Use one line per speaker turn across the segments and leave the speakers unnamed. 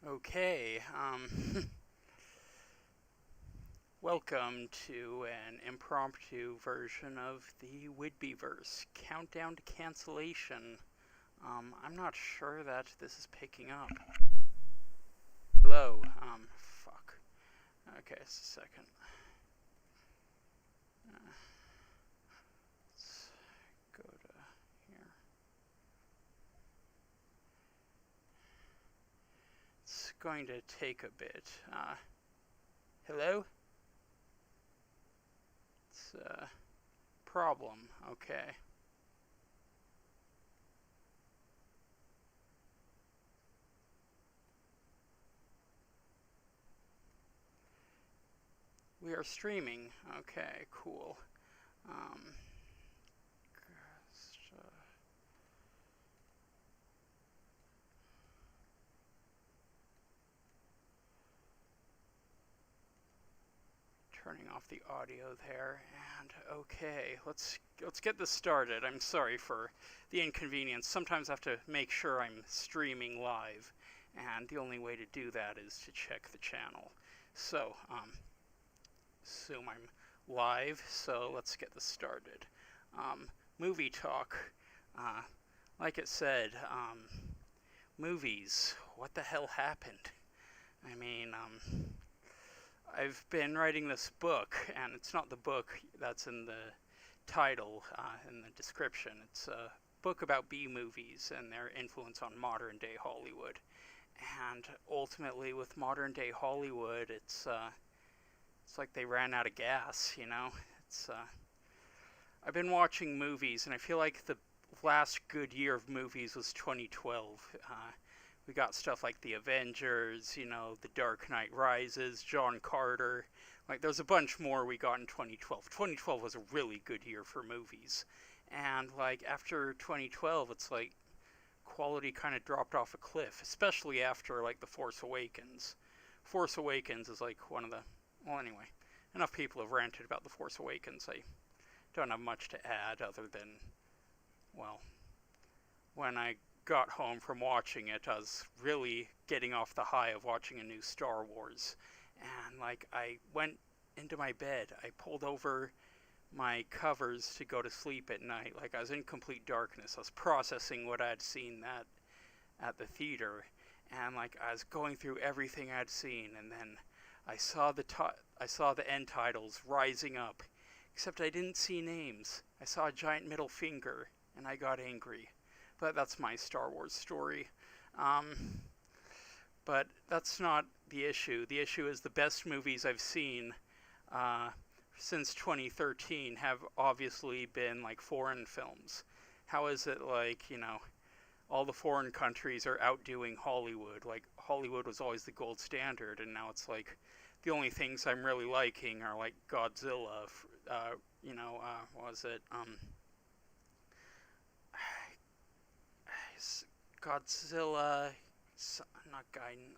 Okay, welcome to an impromptu version of the Whidbeyverse Countdown to Cancellation. I'm not sure that this is picking up. Hello, fuck. Okay, just a second. Let's go to here. It's going to take a bit. Hello? It's a problem, okay. We are streaming. Okay, cool. Um, just, turning off the audio there, and okay, let's get this started. I'm sorry for the inconvenience. Sometimes I have to make sure I'm streaming live, and the only way to do that is to check the channel. So, assume I'm live, so let's get this started. Movie talk. Like it said, movies. What the hell happened? I mean, I've been writing this book, and it's not the book that's in the title, in the description. It's a book about B-movies and their influence on modern-day Hollywood. And ultimately, with modern-day Hollywood, it's like they ran out of gas, you know? I've been watching movies, and I feel like the last good year of movies was 2012. We got stuff like The Avengers, The Dark Knight Rises, John Carter. Like, there's a bunch more we got in 2012. 2012 was a really good year for movies. And, like, after 2012, it's like quality kind of dropped off a cliff, especially after, like, The Force Awakens. Force Awakens is, like, one of the... Well, anyway, enough people have ranted about The Force Awakens. I don't have much to add other than, well, when I got home from watching it, I was really getting off the high of watching a new Star Wars. And, like, I went into my bed. I pulled over my covers to go to sleep at night. Like, I was in complete darkness. I was processing what I had seen at the theater. And, like, I was going through everything I'd seen. And then I saw the end titles rising up. Except I didn't see names. I saw a giant middle finger. And I got angry. But that's my Star Wars story. But that's not the issue. The issue is the best movies I've seen since 2013 have obviously been like foreign films. How is it like, all the foreign countries are outdoing Hollywood? Like, Hollywood was always the gold standard, and now it's like the only things I'm really liking are like Godzilla, what was it? Godzilla, not Gaiden,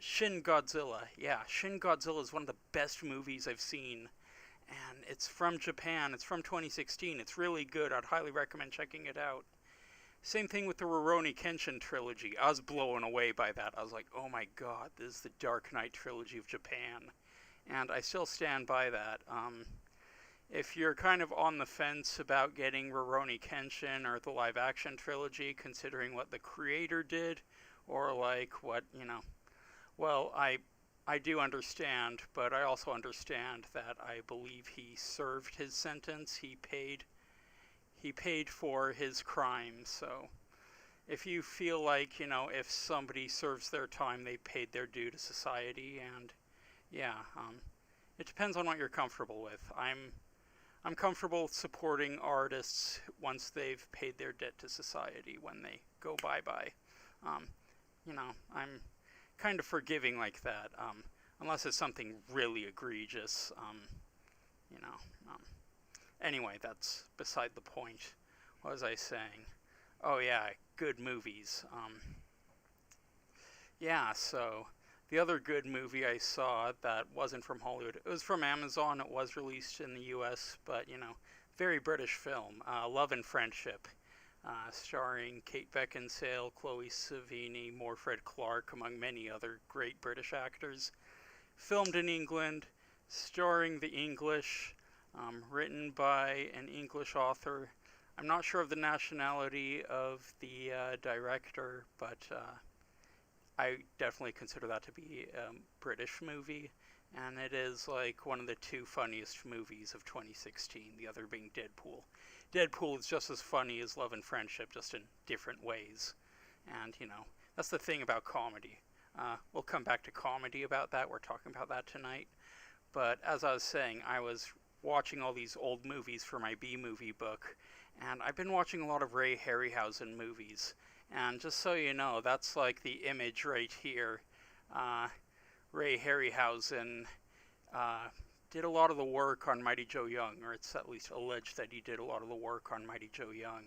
Shin Godzilla. Yeah, Shin Godzilla is one of the best movies I've seen, and it's from Japan. It's from 2016. It's really good. I'd highly recommend checking it out. Same thing with the Rurouni Kenshin trilogy. I was blown away by that. I was like, oh my god, this is the Dark Knight trilogy of Japan. And I still stand by that. If you're kind of on the fence about getting Rurouni Kenshin or the live-action trilogy, considering what the creator did, or like what, well, I do understand, but I also understand that I believe he served his sentence. He paid for his crime, so if you feel like, if somebody serves their time, they paid their due to society, and yeah, it depends on what you're comfortable with. I'm comfortable supporting artists once they've paid their debt to society when they go bye-bye. I'm kind of forgiving like that, unless it's something really egregious, you know. Anyway, that's beside the point. What was I saying? Oh yeah, good movies. Yeah, so the other good movie I saw that wasn't from Hollywood, it was from Amazon. It was released in the US, but, very British film, Love and Friendship. starring Kate Beckinsale, Chloe Sevigny, Morfred Clark, among many other great British actors. Filmed in England, starring the English, written by an English author. I'm not sure of the nationality of the director, but I definitely consider that to be a British movie, and it is like one of the two funniest movies of 2016, the other being Deadpool. Deadpool is just as funny as Love and Friendship, just in different ways. And, that's the thing about comedy. We'll come back to comedy about that. We're talking about that tonight. But as I was saying, I was watching all these old movies for my B-movie book, and I've been watching a lot of Ray Harryhausen movies. And just so you know, that's like the image right here. Ray Harryhausen did a lot of the work on Mighty Joe Young, or it's at least alleged that he did a lot of the work on Mighty Joe Young.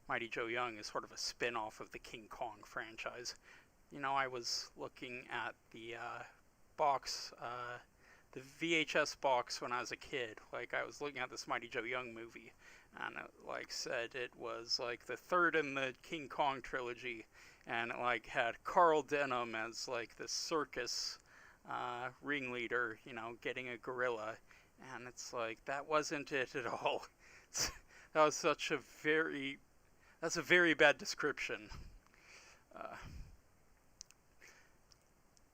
Mighty Joe Young is sort of a spin-off of the King Kong franchise. I was looking at the box, the VHS box when I was a kid. Like, I was looking at this Mighty Joe Young movie, and it, said it was, the third in the King Kong trilogy, and it, had Carl Denham as, the circus ringleader, getting a gorilla, and it's that wasn't it at all. That was that's a very bad description.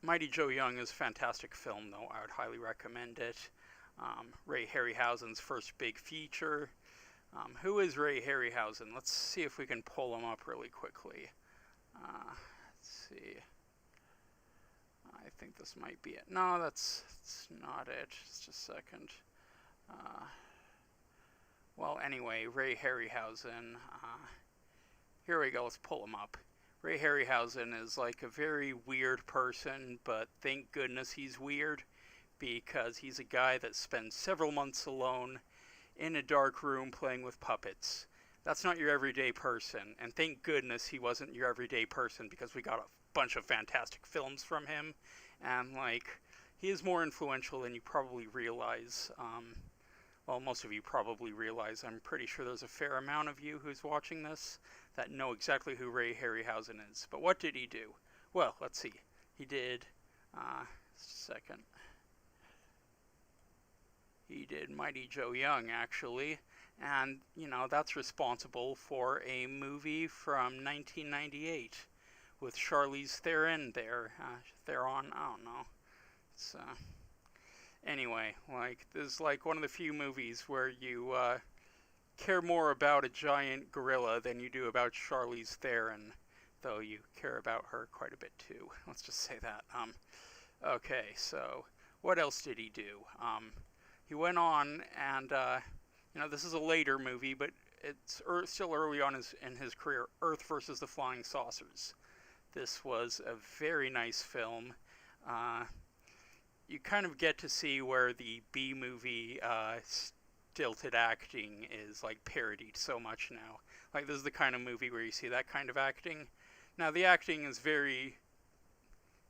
Mighty Joe Young is a fantastic film, though. I would highly recommend it. Ray Harryhausen's first big feature. Who is Ray Harryhausen? Let's see if we can pull him up really quickly. Let's see. I think this might be it. No, that's not it. Just a second. Well, anyway, Ray Harryhausen. Here we go. Let's pull him up. Ray Harryhausen is a very weird person, but thank goodness he's weird, because he's a guy that spends several months alone in a dark room playing with puppets. That's not your everyday person, and thank goodness he wasn't your everyday person, because we got a bunch of fantastic films from him, and he is more influential than you probably realize. Well, most of you probably realize. I'm pretty sure there's a fair amount of you who's watching this that know exactly who Ray Harryhausen is. But what did he do? Well, let's see. He did, just a second. He did Mighty Joe Young, actually. And, that's responsible for a movie from 1998 with Charlize Theron there. Theron, I don't know. It's, anyway, this is one of the few movies where you care more about a giant gorilla than you do about Charlize Theron, though you care about her quite a bit too. Let's just say that. Okay, so what else did he do? He went on and, this is a later movie, but it's still early on in his career, Earth versus the Flying Saucers. This was a very nice film. You kind of get to see where the B-movie stilted acting is parodied so much now. This is the kind of movie where you see that kind of acting. Now the acting is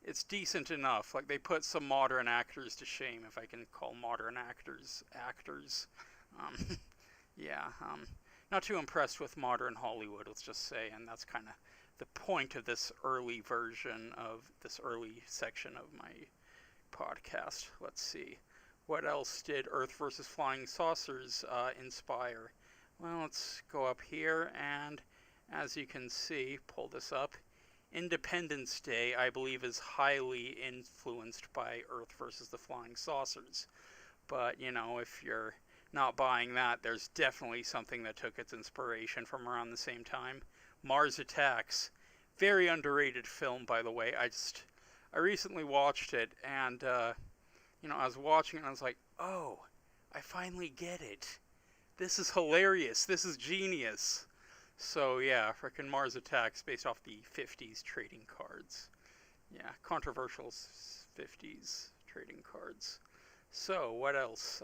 it's decent enough. They put some modern actors to shame, if I can call modern actors. Not too impressed with modern Hollywood, let's just say, and that's kind of the point of this early version of this early section of my podcast. Let's see. What else did Earth vs. Flying Saucers inspire? Well, let's go up here, and as you can see, pull this up, Independence Day, I believe, is highly influenced by Earth vs. the Flying Saucers. But, if you're not buying that, there's definitely something that took its inspiration from around the same time. Mars Attacks. Very underrated film, by the way. I recently watched it, and, I was watching it, and I was like, oh, I finally get it. This is hilarious. This is genius. So, yeah, frickin' Mars Attacks, based off the 50s trading cards. Yeah, controversial 50s trading cards. So, what else?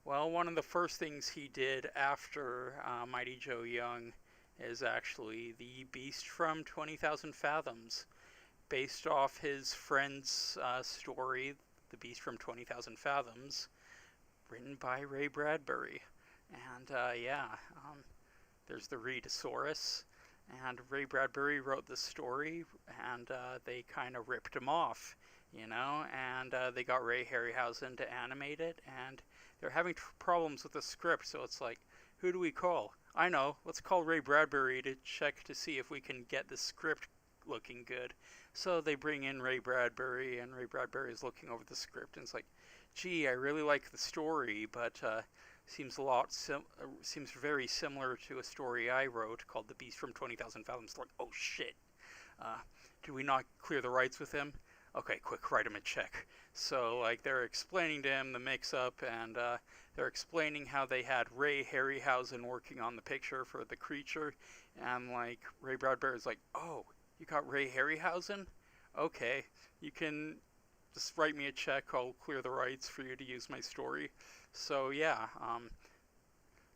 Well, one of the first things he did after Mighty Joe Young is actually The Beast from 20,000 Fathoms, based off his friend's story, The Beast from 20,000 Fathoms, written by Ray Bradbury. And, there's the Reedosaurus, and Ray Bradbury wrote the story, and they kind of ripped him off, and they got Ray Harryhausen to animate it, and they're having problems with the script, so it's like, who do we call? I know, let's call Ray Bradbury to check to see if we can get the script looking good. So they bring in Ray Bradbury, and Ray Bradbury is looking over the script, and it's like, gee, I really like the story, but seems very similar to a story I wrote called The Beast from 20,000 Fathoms. Like, oh shit, did we not clear the rights with him? Okay, quick, write him a check. So, like, they're explaining to him the mix-up, and they're explaining how they had Ray Harryhausen working on the picture for the creature, and, like, Ray Bradbury's like, oh, you got Ray Harryhausen? Okay, you can just write me a check, I'll clear the rights for you to use my story. So, yeah,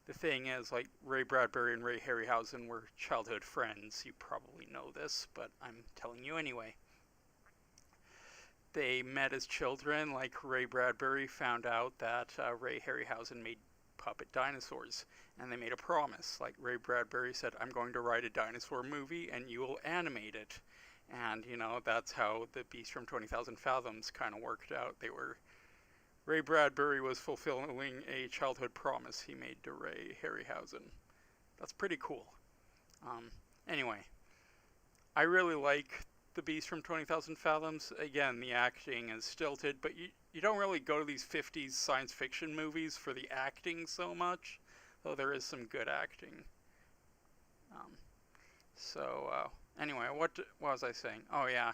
the thing is, like, Ray Bradbury and Ray Harryhausen were childhood friends. You probably know this, but I'm telling you anyway. They met as children. Like, Ray Bradbury found out that Ray Harryhausen made puppet dinosaurs, and they made a promise. Like, Ray Bradbury said, I'm going to write a dinosaur movie, and you will animate it. And, that's how The Beast from 20,000 Fathoms kind of worked out. Ray Bradbury was fulfilling a childhood promise he made to Ray Harryhausen. That's pretty cool. Anyway, I really like The Beast from 20,000 Fathoms. Again, the acting is stilted, but you don't really go to these 50s science fiction movies for the acting so much, though there is some good acting. Anyway, what was I saying? Oh, yeah.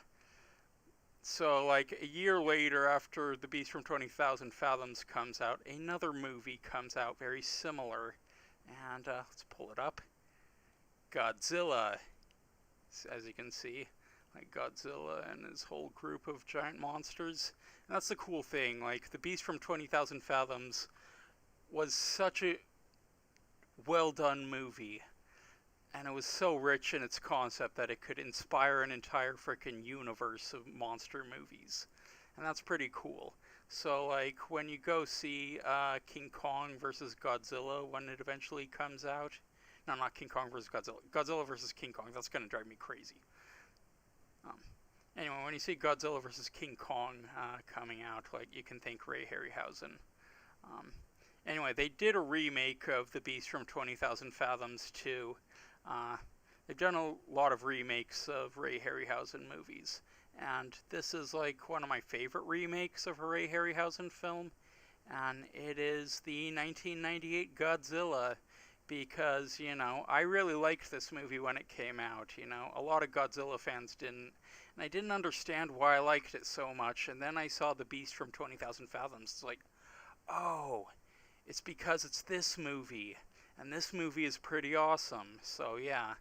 So, like, a year later, after The Beast from 20,000 Fathoms comes out, another movie comes out very similar. And, let's pull it up. Godzilla, as you can see. Like, Godzilla and his whole group of giant monsters. And that's the cool thing. Like, The Beast from 20,000 Fathoms was such a well-done movie. And it was so rich in its concept that it could inspire an entire frickin' universe of monster movies. And that's pretty cool. So, like, when you go see King Kong versus Godzilla when it eventually comes out... No, not King Kong versus Godzilla. Godzilla versus King Kong. That's going to drive me crazy. Anyway, when you see Godzilla versus King Kong coming out, like, you can thank Ray Harryhausen. Anyway, they did a remake of The Beast from 20,000 Fathoms too. They've done a lot of remakes of Ray Harryhausen movies, and this is like one of my favorite remakes of a Ray Harryhausen film, and it is the 1998 Godzilla, because, I really liked this movie when it came out. A lot of Godzilla fans didn't, and I didn't understand why I liked it so much, and then I saw The Beast from 20,000 Fathoms. It's like, oh, it's because it's this movie. And this movie is pretty awesome. So yeah,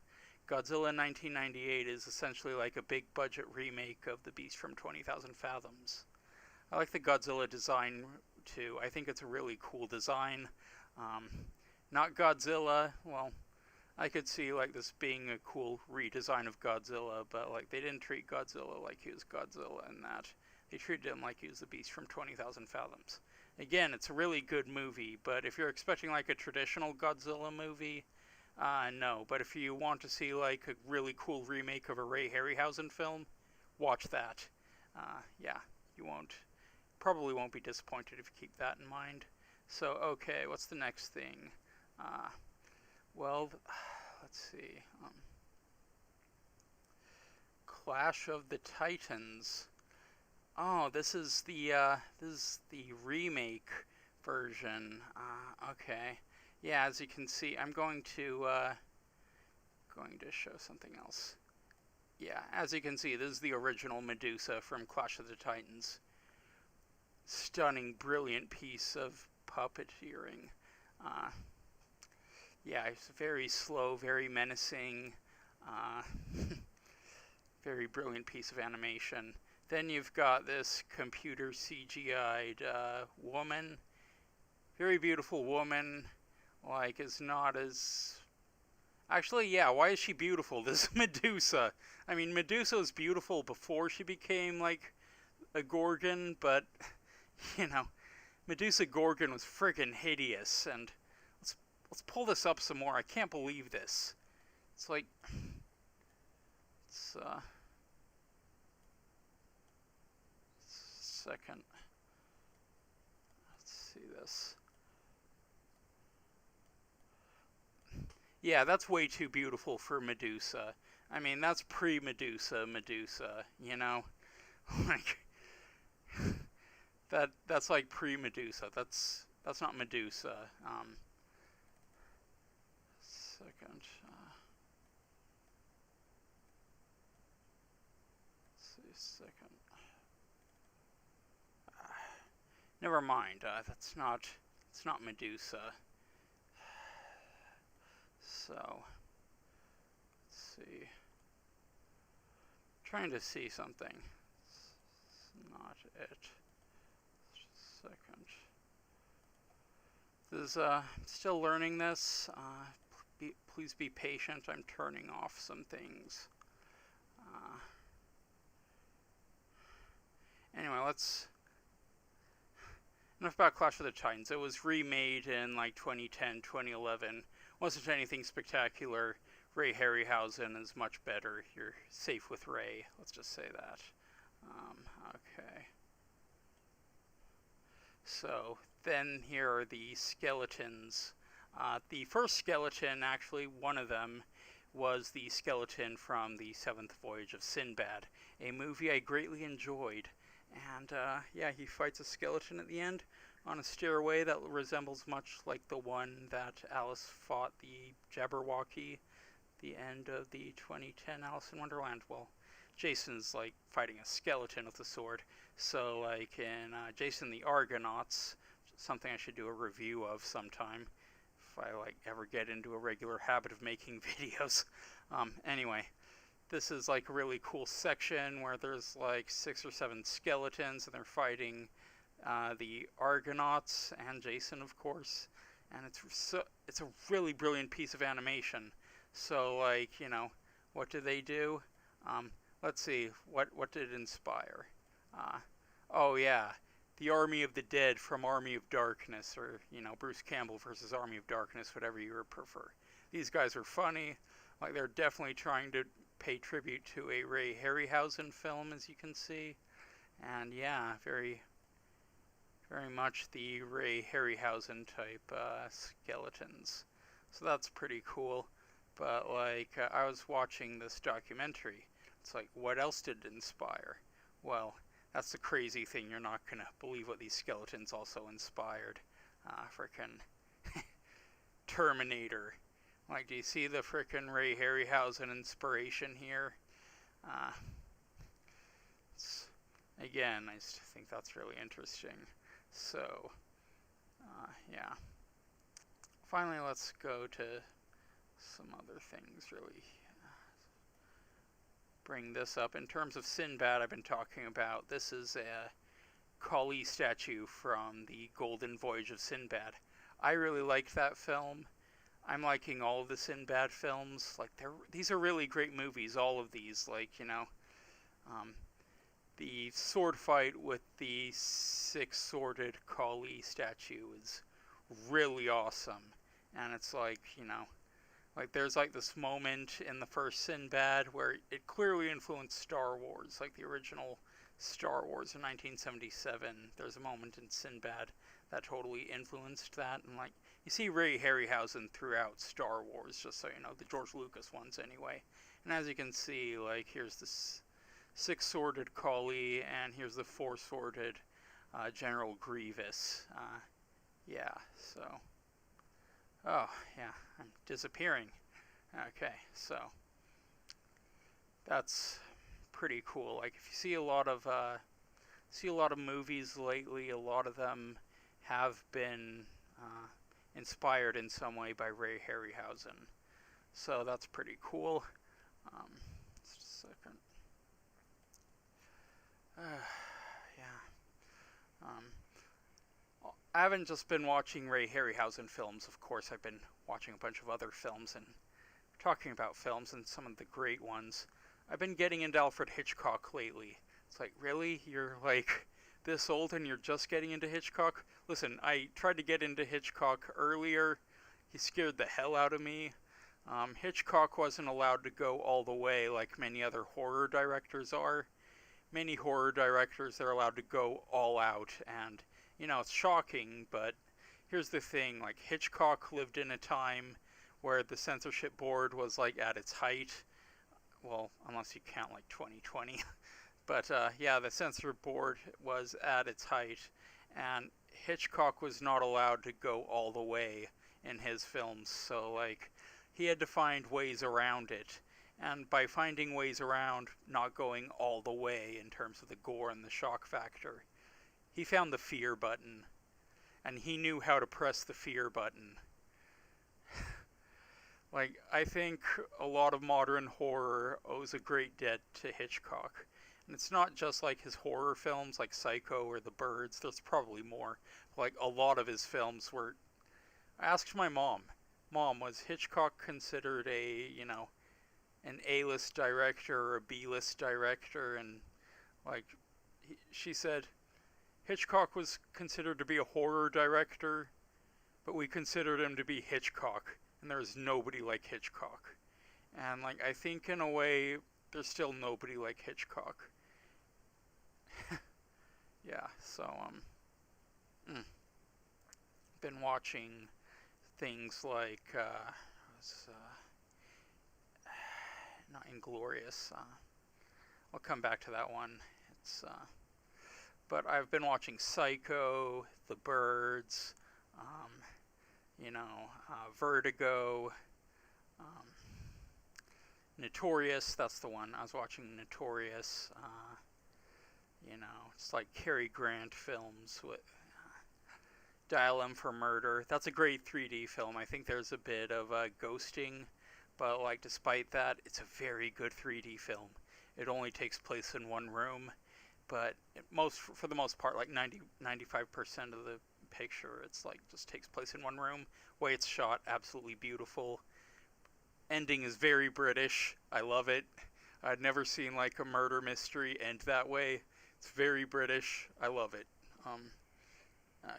Godzilla 1998 is essentially like a big budget remake of The Beast from 20,000 Fathoms. I like the Godzilla design too. I think it's a really cool design. Not Godzilla, well, I could see like this being a cool redesign of Godzilla, but like they didn't treat Godzilla like he was Godzilla in that. They treated him like he was the Beast from 20,000 Fathoms. Again, it's a really good movie, but if you're expecting like a traditional Godzilla movie, no. But if you want to see like a really cool remake of a Ray Harryhausen film, watch that. Yeah, you probably won't be disappointed if you keep that in mind. So, okay, what's the next thing? Well, let's see. Clash of the Titans. Oh, this is the remake version. Okay. Yeah, as you can see, I'm going to show something else. Yeah, as you can see, this is the original Medusa from Clash of the Titans. Stunning, brilliant piece of puppeteering. Yeah, it's very slow, very menacing, very brilliant piece of animation. Then you've got this computer CGI'd woman. Very beautiful woman. Like, is not as... Actually, yeah, why is she beautiful? This Medusa. I mean, Medusa was beautiful before she became, like, a Gorgon, but, Medusa Gorgon was friggin' hideous, and let's let's pull this up some more. I can't believe this. It's like, it's, second. Let's see this. Yeah, that's way too beautiful for Medusa. I mean, that's pre-Medusa, you know? Like, that's like pre-Medusa. That's not Medusa. Second. Let's see, second. Never mind. It's not Medusa. So, let's see. I'm trying to see something. It's not it. Just a second. This is, still learning this. Please be patient. I'm turning off some things. Anyway, enough about Clash of the Titans. It was remade in like 2010, 2011. Wasn't anything spectacular. Ray Harryhausen is much better. You're safe with Ray. Let's just say that. Okay. So then here are the skeletons. The first skeleton, actually, one of them, was the skeleton from the seventh Voyage of Sinbad, a movie I greatly enjoyed. And yeah, he fights a skeleton at the end on a stairway that resembles much like the one that Alice fought the Jabberwocky, the end of the 2010 Alice in Wonderland. Well, Jason's like fighting a skeleton with a sword. So like in Jason the Argonauts, something I should do a review of sometime if I like ever get into a regular habit of making videos. Anyway, this is like a really cool section where there's like 6 or 7 skeletons and they're fighting the Argonauts and Jason, of course, and it's a really brilliant piece of animation. So like, you know, what do they do? Let's see, what did it inspire? Oh yeah, the Army of the Dead from Army of Darkness, or you know, Bruce Campbell versus Army of Darkness, whatever you would prefer. These guys are funny. Like they're definitely trying to pay tribute to a Ray Harryhausen film, as you can see, and yeah, very much the Ray Harryhausen type skeletons. So that's pretty cool. But like, I was watching this documentary. It's like, what else did it inspire? Well, that's the crazy thing. You're not gonna believe what these skeletons also inspired. Frickin' Terminator. Like, do you see the frickin' Ray Harryhausen inspiration here? Again, I just think that's really interesting. So, yeah. Finally, let's go to some other things, really. Bring this up. In terms of Sinbad, I've been talking about, this is a Kali statue from the Golden Voyage of Sinbad. I really liked that film. I'm liking all of the Sinbad films. Like, these are really great movies, all of these. Like, you know, the sword fight with the 6-sworded Kali statue is really awesome. And it's like, you know, like there's like this moment in the first Sinbad where it clearly influenced Star Wars, like the original Star Wars in 1977. There's a moment in Sinbad that totally influenced that, and like you see Ray Harryhausen throughout Star Wars, just so you know, the George Lucas ones anyway. And as you can see, like here's this 6-sworded Kali, and here's the 4-sworded General Grievous. Yeah, so. Oh, yeah, I'm disappearing. Okay, so. That's pretty cool. Like, if you see a lot of movies lately, a lot of them have been inspired in some way by Ray Harryhausen. So that's pretty cool. Just a second. Yeah. I haven't just been watching Ray Harryhausen films, of course. I've been watching a bunch of other films and talking about films and some of the great ones. I've been getting into Alfred Hitchcock lately. It's like, really? You're like this old and you're just getting into Hitchcock? Listen, I tried to get into Hitchcock earlier. he scared the hell out of me. Hitchcock wasn't allowed to go all the way like many other horror directors are. Many horror directors are allowed to go all out, and it's shocking, but here's the thing, like Hitchcock lived in a time where the censorship board was like at its height. Well, unless you count like 2020. But yeah, the censor board was at its height, and Hitchcock was not allowed to go all the way in his films, so like he had to find ways around it. And by finding ways around not going all the way in terms of the gore and the shock factor, he found the fear button, and he knew how to press the fear button. Like, I think a lot of modern horror owes a great debt to Hitchcock. And it's not just like his horror films like Psycho or The Birds, there's probably more. Like, a lot of his films were... I asked my mom, was Hitchcock considered an A-list director or a B-list director? And, like, she said, Hitchcock was considered to be a horror director, but we considered him to be Hitchcock. And there's nobody like Hitchcock. And, like, I think in a way, there's still nobody like Hitchcock. Yeah, so, been watching things like, not Inglorious, I'll come back to that one. But I've been watching Psycho, The Birds, Vertigo, Notorious, that's the one. I was watching Notorious. It's like Cary Grant films with Dial M for Murder. That's a great 3D film. I think there's a bit of ghosting, but like despite that, it's a very good 3D film. It only takes place in one room, but for the most part, like 95% of the picture, it's like just takes place in one room. Way it's shot, absolutely beautiful. Ending is very British. I love it. I'd never seen like a murder mystery end that way. It's very British. I love it.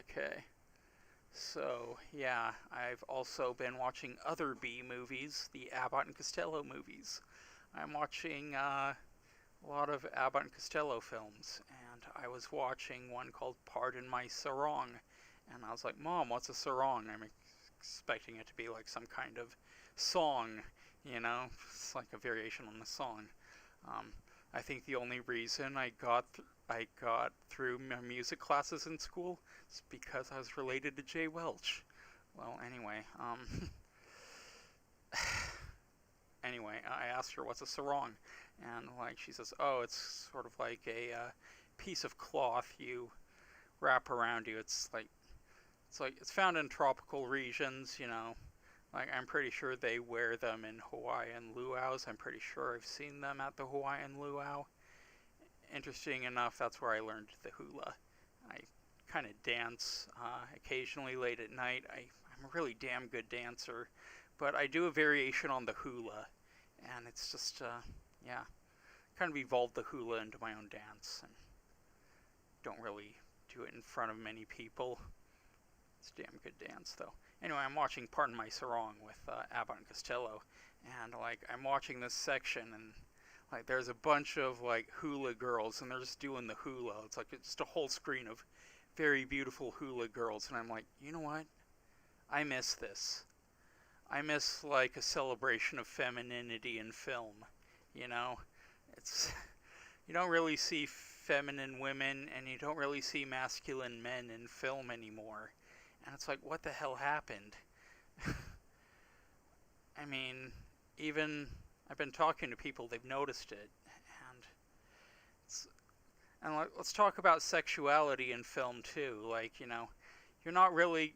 Okay. So, yeah, I've also been watching other B movies, the Abbott and Costello movies. I'm watching a lot of Abbott and Costello films, and I was watching one called Pardon My Sarong, and I was like, Mom, what's a sarong? I'm expecting it to be like some kind of song, it's like a variation on the song. I think the only reason I got through my music classes in school is because I was related to Jay Welch. Well, anyway, I asked her what's a sarong, and like she says, oh, it's sort of like a piece of cloth you wrap around you. It's found in tropical regions, Like, I'm pretty sure they wear them in Hawaiian luau's. I'm pretty sure I've seen them at the Hawaiian luau. Interesting enough, that's where I learned the hula. I kind of dance occasionally late at night. I'm a really damn good dancer, but I do a variation on the hula, and it's just, kind of evolved the hula into my own dance, and don't really do it in front of many people. It's a damn good dance, though. Anyway, I'm watching Pardon My Sarong with Abbott and Costello, and like I'm watching this section, and like there's a bunch of like hula girls, and they're just doing the hula. It's like it's just a whole screen of very beautiful hula girls, and I'm like, you know what? I miss this. I miss like a celebration of femininity in film. It's you don't really see feminine women, and you don't really see masculine men in film anymore. And it's like, what the hell happened? I mean, even I've been talking to people, they've noticed it. And like, let's talk about sexuality in film too. Like, you're not really...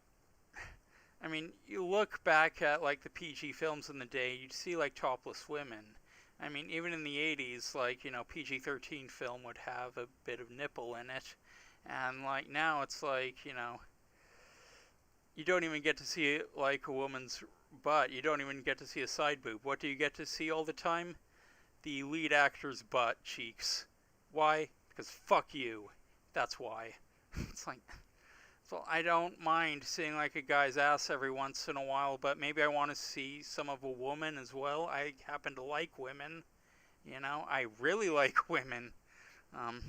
I mean, you look back at like the PG films in the day, you'd see like topless women. I mean, even in the 80s, like, PG-13 film would have a bit of nipple in it. And like now it's like, you don't even get to see, like, a woman's butt. You don't even get to see a side boob. What do you get to see all the time? The lead actor's butt cheeks. Why? Because fuck you. That's why. It's So I don't mind seeing like a guy's ass every once in a while, but maybe I want to see some of a woman as well. I happen to like women, I really like women. Um,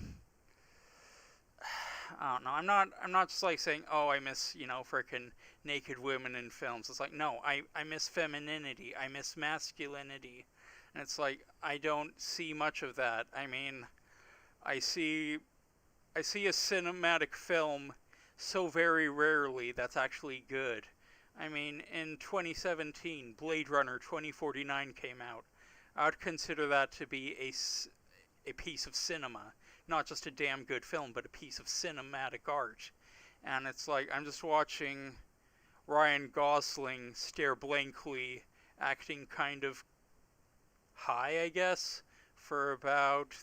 I don't know. I'm not just like saying, oh, I miss, frickin' naked women in films. It's like, no, I miss femininity. I miss masculinity. And it's like, I don't see much of that. I mean, I see I see a cinematic film so very rarely that's actually good. I mean, in 2017, Blade Runner 2049 came out. I would consider that to be a piece of cinema. Not just a damn good film, but a piece of cinematic art. And it's like, I'm just watching Ryan Gosling stare blankly, acting kind of high, I guess, for about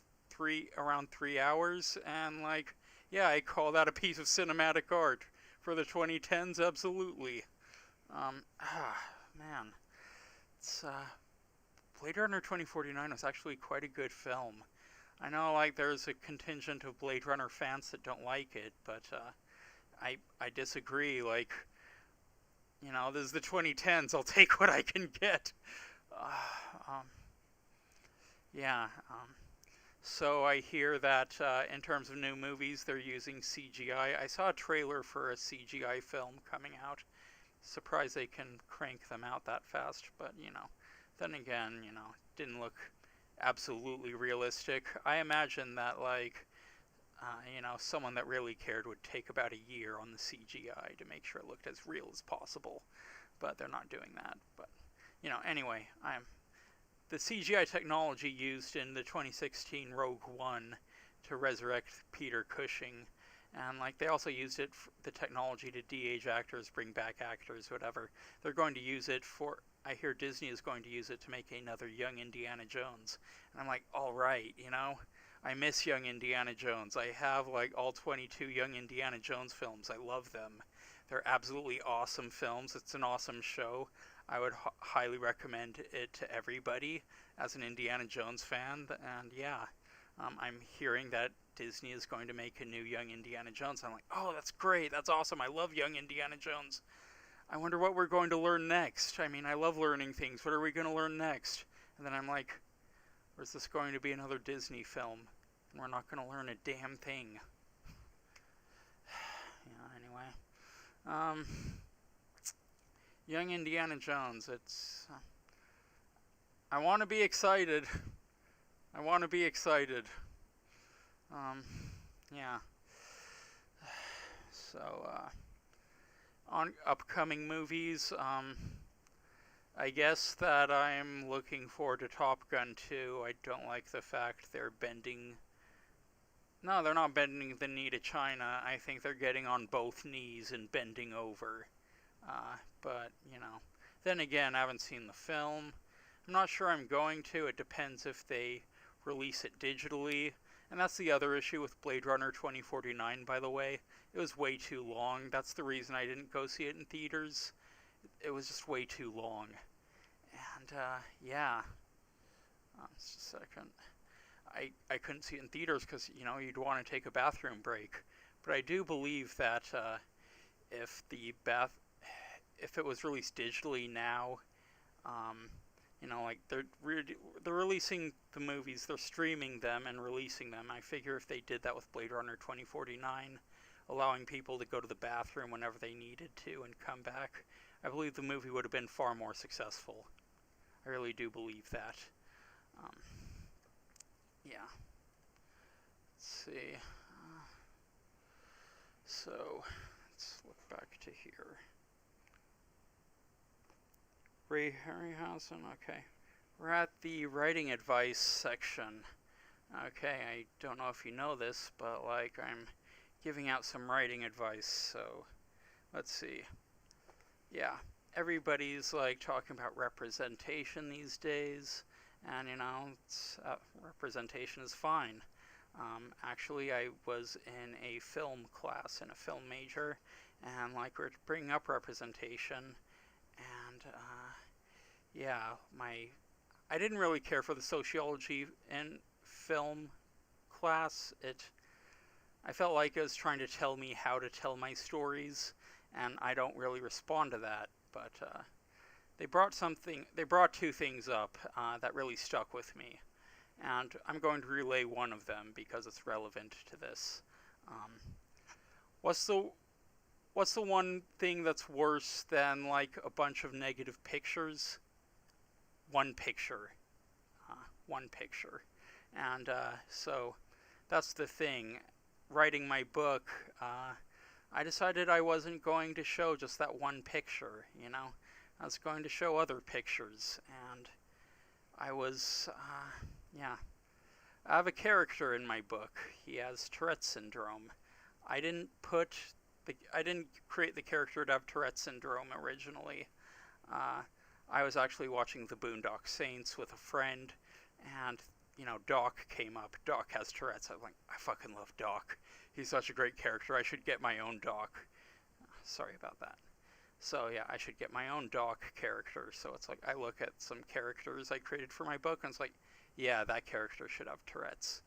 around 3 hours, and like, yeah, I call that a piece of cinematic art. For the 2010s, absolutely. Man, it's Blade Runner 2049 was actually quite a good film. I know, like, there's a contingent of Blade Runner fans that don't like it, but I disagree. Like, this is the 2010s. I'll take what I can get. Yeah. So I hear that in terms of new movies, they're using CGI. I saw a trailer for a CGI film coming out. Surprised they can crank them out that fast, but then again, it didn't look absolutely realistic. I imagine that, like, someone that really cared would take about a year on the CGI to make sure it looked as real as possible, but they're not doing that. But anyway, the CGI technology used in the 2016 Rogue One to resurrect Peter Cushing, and like they also used the technology to de-age actors, bring back actors, whatever. They're going to use it for. I hear Disney is going to use it to make another Young Indiana Jones, and I'm like, all right, I miss Young Indiana Jones. I have like all 22 Young Indiana Jones films. I love them. They're absolutely awesome films. It's an awesome show. I would highly recommend it to everybody as an Indiana Jones fan. And yeah, I'm hearing that Disney is going to make a new Young Indiana Jones. I'm like, oh, that's great. That's awesome. I love Young Indiana Jones. I wonder what we're going to learn next. I mean, I love learning things. What are we going to learn next? And then I'm like, or is this going to be another Disney film? And we're not going to learn a damn thing. Anyway. Young Indiana Jones, it's... I want to be excited. I want to be excited. Yeah. So, on upcoming movies, I guess that I'm looking forward to Top Gun 2. I don't like the fact they're bending... No, they're not bending the knee to China. I think they're getting on both knees and bending over. But, then again, I haven't seen the film. I'm not sure I'm going to. It depends if they release it digitally. And that's the other issue with Blade Runner 2049, by the way. It was way too long. That's the reason I didn't go see it in theaters. It was just way too long. And, yeah. Just a second. I couldn't see it in theaters because, you'd want to take a bathroom break. But I do believe that if it was released digitally now, like they're releasing the movies, they're streaming them and releasing them. I figure if they did that with Blade Runner 2049, allowing people to go to the bathroom whenever they needed to and come back, I believe the movie would have been far more successful. I really do believe that. Yeah. Let's see. So, let's look back to here. Ray Harryhausen, okay. We're at the writing advice section. Okay, I don't know if you know this, but like I'm giving out some writing advice, so let's see. Yeah, everybody's like talking about representation these days, and representation is fine. Actually, I was in a film class, in a film major, and like we're bringing up representation, and yeah, I didn't really care for the sociology in film class. I felt like it was trying to tell me how to tell my stories, and I don't really respond to that. But they brought two things up that really stuck with me, and I'm going to relay one of them because it's relevant to this. Um, what's the what's the one thing that's worse than like a bunch of negative pictures? One picture, uh, one picture, and so that's the thing. Writing my book, I decided I wasn't going to show just that one picture. I was going to show other pictures, and I was, yeah. I have a character in my book. He has Tourette syndrome. I didn't put I didn't create the character to have Tourette syndrome originally. Uh, I was actually watching the Boondock Saints with a friend, and Doc came up. Doc has Tourette's. I was like, I fucking love Doc. He's such a great character. I should get my own Doc. Sorry about that. So yeah, I should get my own Doc character. So it's like I look at some characters I created for my book, and it's like, yeah, that character should have Tourette's.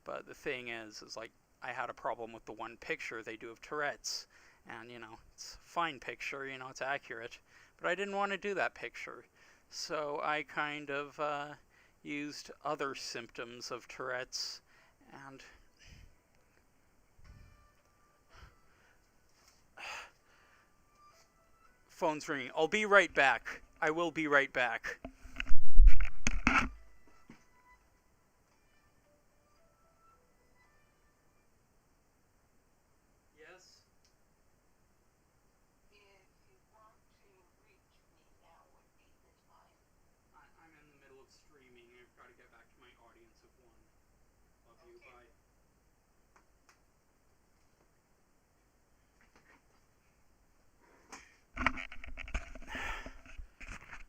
But the thing is like I had a problem with the one picture they do of Tourette's, and it's a fine picture, it's accurate, but I didn't want to do that picture, so I kind of used other symptoms of Tourette's, and phone's ringing. I'll be right back. I will be right back. Yes? I'm in the middle of streaming. I've got to get back to my audience of one. Love you. Okay. Bye.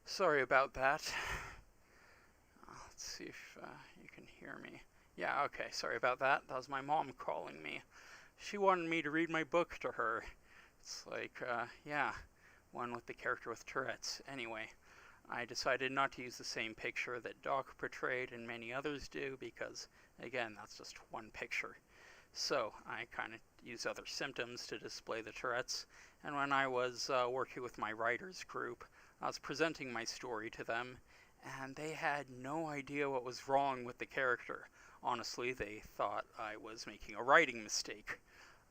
Sorry about that. Let's see if you can hear me. Yeah, okay, sorry about that. That was my mom calling me. She wanted me to read my book to her. It's like, yeah, one with the character with Tourette's. Anyway, I decided not to use the same picture that Doc portrayed and many others do because, again, that's just one picture. So I kind of used other symptoms to display the Tourette's. And when I was working with my writers group, I was presenting my story to them, and they had no idea what was wrong with the character. Honestly, they thought I was making a writing mistake.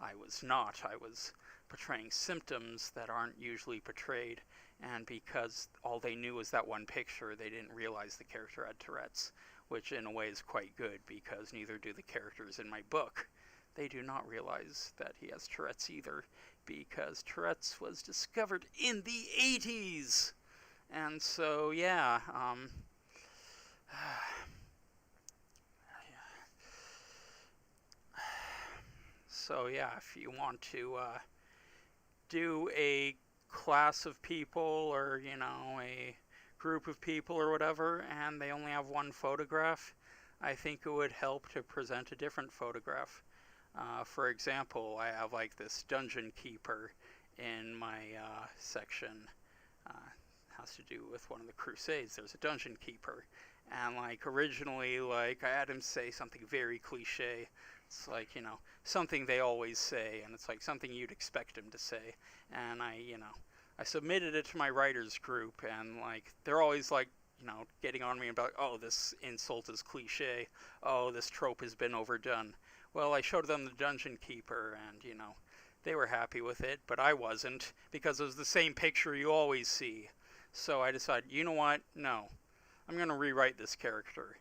I was not. I was portraying symptoms that aren't usually portrayed, and because all they knew was that one picture, they didn't realize the character had Tourette's, which in a way is quite good, because neither do the characters in my book. They do not realize that he has Tourette's either, because Tourette's was discovered in the 80s! And so, yeah, so yeah, if you want to do a class of people or, a group of people or whatever, and they only have one photograph, I think it would help to present a different photograph. For example, I have like this dungeon keeper in my section. Has to do with one of the Crusades. There's a dungeon keeper, and like originally, like I had him say something very cliche. It's like something they always say, and it's like something you'd expect him to say. And I submitted it to my writers group, and like they're always like getting on me about, oh, this insult is cliche, oh, this trope has been overdone. Well, I showed them the dungeon keeper, and they were happy with it, but I wasn't, because it was the same picture you always see. So I decided, you know what? No. I'm going to rewrite this character.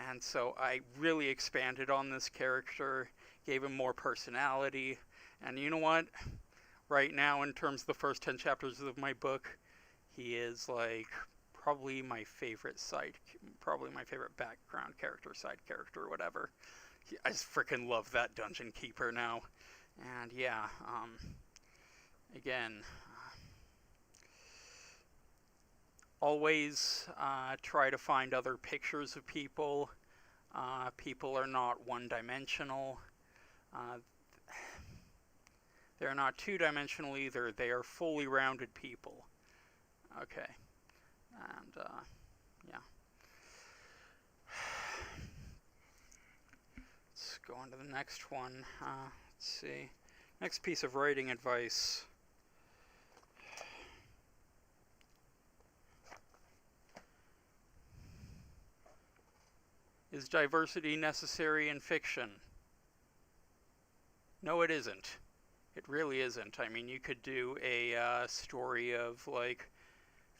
And so I really expanded on this character, gave him more personality. And you know what? Right now, in terms of the first 10 chapters of my book, he is like probably my favorite background character, side character, whatever. I just freaking love that dungeon keeper now. And yeah, again, always try to find other pictures of people. People are not one-dimensional. They're not two-dimensional either. They are fully rounded people. Okay. And, yeah. Let's go on to the next one. Let's see. Next piece of writing advice. Is diversity necessary in fiction? No, it isn't. It really isn't. I mean, you could do a story of, like,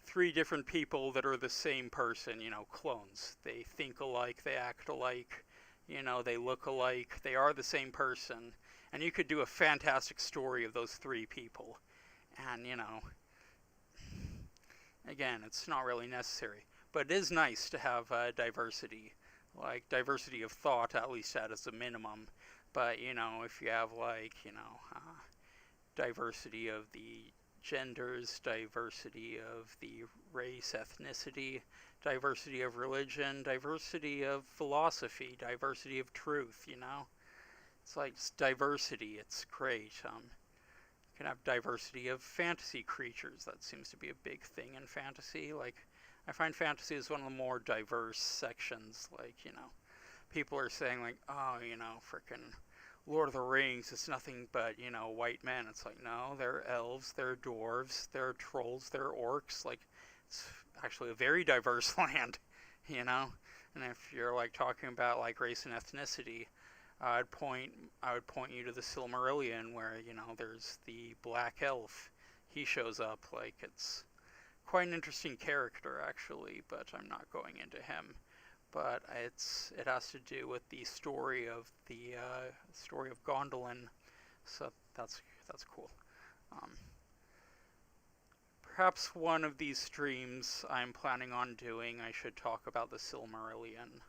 3 different people that are the same person, clones. They think alike, they act alike, they look alike, they are the same person. And you could do a fantastic story of those 3 people. And, again, it's not really necessary. But it is nice to have diversity. Like, diversity of thought, at least as a minimum. But, if you have, like, diversity of the genders, diversity of the race, ethnicity, diversity of religion, diversity of philosophy, diversity of truth, It's like just diversity, it's great. You can have diversity of fantasy creatures. That seems to be a big thing in fantasy. Like, I find fantasy is one of the more diverse sections. Like, people are saying, like, oh, frickin' Lord of the Rings is nothing but, white men. It's like, no, there are elves, there are dwarves, there are trolls, there are orcs. Like, it's actually a very diverse land, And if you're, like, talking about, like, race and ethnicity, I would point you to the Silmarillion, where, there's the black elf. He shows up. Like, it's quite an interesting character, actually, but I'm not going into him. But it has to do with the story of Gondolin, so that's cool. Perhaps one of these streams I'm planning on doing, I should talk about the Silmarillion.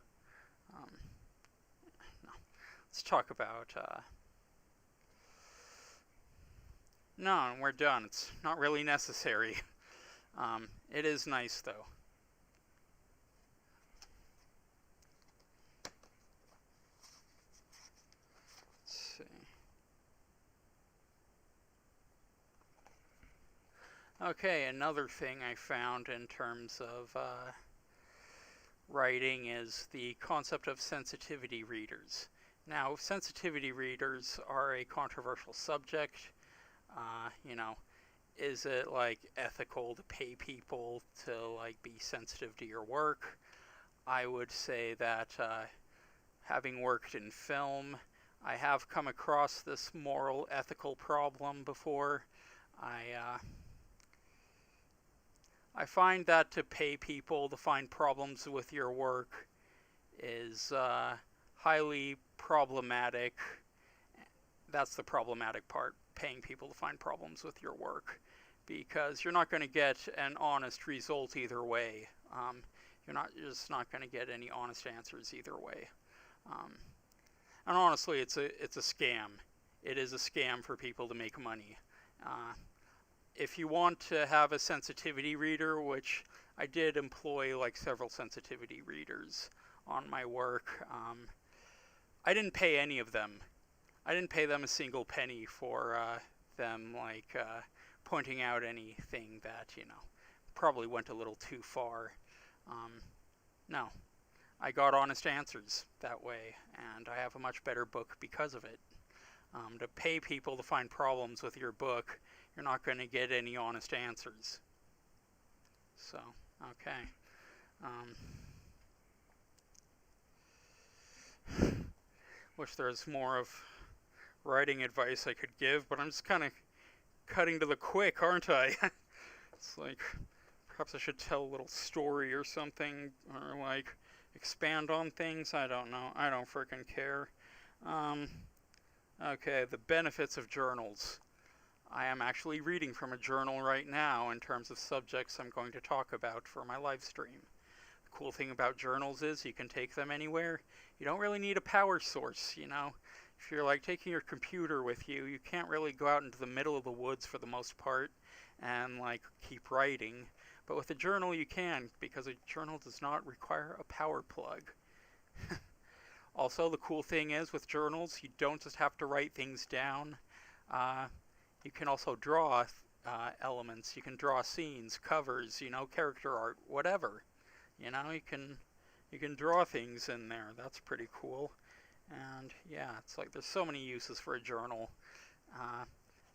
No, let's talk about. No, we're done. It's not really necessary. It is nice though. Okay, another thing I found in terms of writing is the concept of sensitivity readers. Now, sensitivity readers are a controversial subject. Is it, like, ethical to pay people to, like, be sensitive to your work? I would say that having worked in film, I have come across this moral, ethical problem before. I find that to pay people to find problems with your work is highly problematic. That's the problematic part, paying people to find problems with your work, because you're not going to get an honest result either way. You're just not going to get any honest answers either way. And honestly, it's a scam. It is a scam for people to make money. If you want to have a sensitivity reader, which I did employ, like, several sensitivity readers on my work, I didn't pay any of them. I didn't pay them a single penny for them, like, pointing out anything that, probably went a little too far. No. I got honest answers that way, and I have a much better book because of it. To pay people to find problems with your book, you're not going to get any honest answers. So, okay. Wish there was more of writing advice I could give, but I'm just kind of cutting to the quick, aren't I? It's like, perhaps I should tell a little story or something, or, like, expand on things. I don't know. I don't frickin' care. Okay, the benefits of journals. I am actually reading from a journal right now in terms of subjects I'm going to talk about for my live stream. The cool thing about journals is you can take them anywhere. You don't really need a power source, If you're, like, taking your computer with you, you can't really go out into the middle of the woods for the most part and, like, keep writing. But with a journal you can, because a journal does not require a power plug. Also, the cool thing is, with journals, you don't just have to write things down. You can also draw elements. You can draw scenes, covers, character art, whatever. You can draw things in there. That's pretty cool. And yeah, it's like there's so many uses for a journal. Uh,